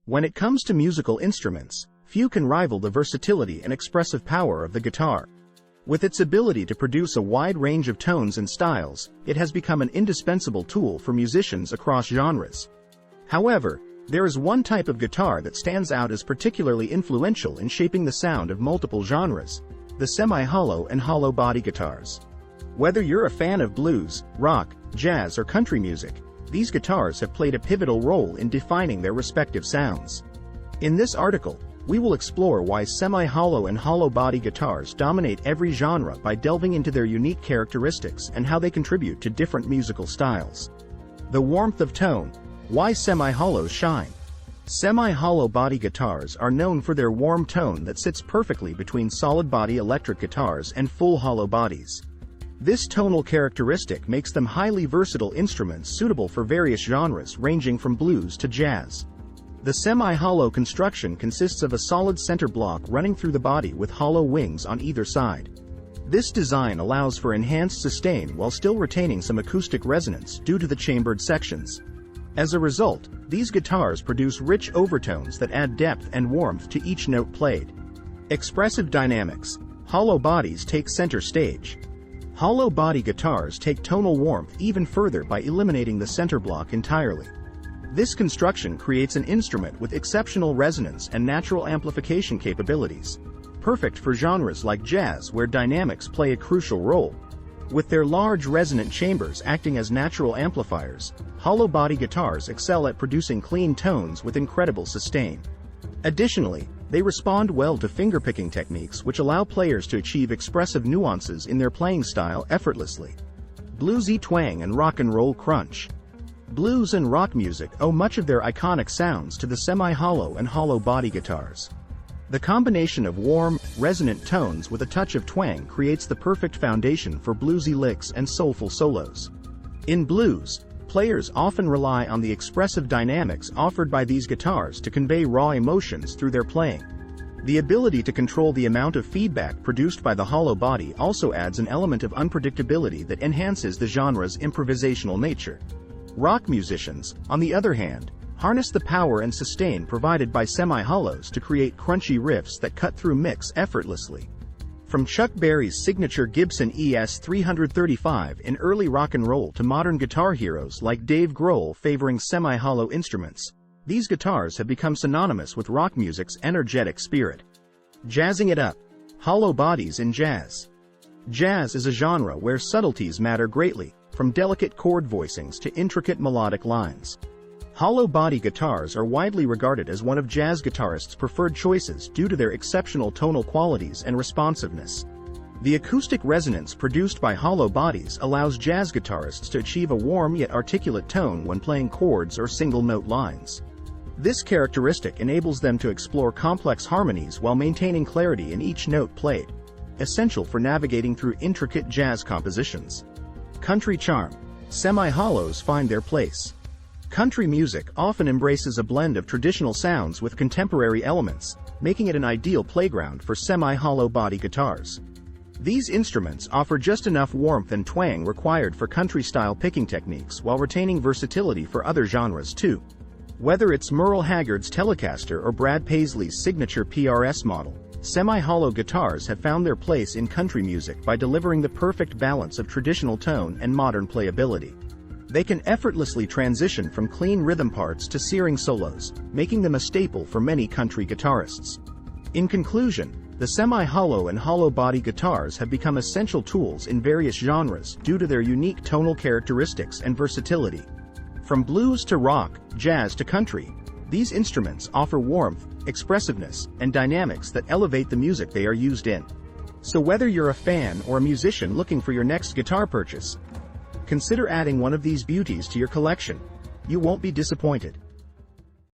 When it comes to musical instruments, few can rival the versatility and expressive power of the guitar. With its ability to produce a wide range of tones and styles, it has become an indispensable tool for musicians across genres. However, there is one type of guitar that stands out as particularly influential in shaping the sound of multiple genres: the semi-hollow and hollow body guitars. Whether you're a fan of blues, rock, jazz, or country music, these guitars have played a pivotal role in defining their respective sounds. In this article, we will explore why semi-hollow and hollow body guitars dominate every genre by delving into their unique characteristics and how they contribute to different musical styles. The warmth of tone. Why semi-hollows shine. Semi-hollow body guitars are known for their warm tone that sits perfectly between solid-body electric guitars and full hollow bodies. This tonal characteristic makes them highly versatile instruments suitable for various genres ranging from blues to jazz. The semi-hollow construction consists of a solid center block running through the body with hollow wings on either side. This design allows for enhanced sustain while still retaining some acoustic resonance due to the chambered sections. As a result, these guitars produce rich overtones that add depth and warmth to each note played. Expressive dynamics. Hollow bodies take center stage. Hollow body guitars take tonal warmth even further by eliminating the center block entirely. This construction creates an instrument with exceptional resonance and natural amplification capabilities, perfect for genres like jazz where dynamics play a crucial role. With their large resonant chambers acting as natural amplifiers, hollow body guitars excel at producing clean tones with incredible sustain. Additionally, they respond well to fingerpicking techniques which allow players to achieve expressive nuances in their playing style effortlessly. Bluesy twang and rock and roll crunch. Blues and rock music owe much of their iconic sounds to the semi-hollow and hollow body guitars. The combination of warm, resonant tones with a touch of twang creates the perfect foundation for bluesy licks and soulful solos. In blues, players often rely on the expressive dynamics offered by these guitars to convey raw emotions through their playing. The ability to control the amount of feedback produced by the hollow body also adds an element of unpredictability that enhances the genre's improvisational nature. Rock musicians, on the other hand, harness the power and sustain provided by semi-hollows to create crunchy riffs that cut through mix effortlessly. From Chuck Berry's signature Gibson ES-335 in early rock and roll to modern guitar heroes like Dave Grohl favoring semi-hollow instruments, these guitars have become synonymous with rock music's energetic spirit. Jazzing it up. Hollow bodies in jazz. Jazz is a genre where subtleties matter greatly, from delicate chord voicings to intricate melodic lines. Hollow body guitars are widely regarded as one of jazz guitarists' preferred choices due to their exceptional tonal qualities and responsiveness. The acoustic resonance produced by hollow bodies allows jazz guitarists to achieve a warm yet articulate tone when playing chords or single-note lines. This characteristic enables them to explore complex harmonies while maintaining clarity in each note played, essential for navigating through intricate jazz compositions. Country charm. Semi-hollows find their place. Country music often embraces a blend of traditional sounds with contemporary elements, making it an ideal playground for semi-hollow body guitars. These instruments offer just enough warmth and twang required for country-style picking techniques while retaining versatility for other genres too. Whether it's Merle Haggard's Telecaster or Brad Paisley's signature PRS model, semi-hollow guitars have found their place in country music by delivering the perfect balance of traditional tone and modern playability. They can effortlessly transition from clean rhythm parts to searing solos, making them a staple for many country guitarists. In conclusion, the semi-hollow and hollow body guitars have become essential tools in various genres due to their unique tonal characteristics and versatility. From blues to rock, jazz to country, these instruments offer warmth, expressiveness, and dynamics that elevate the music they are used in. So whether you're a fan or a musician looking for your next guitar purchase, consider adding one of these beauties to your collection. You won't be disappointed.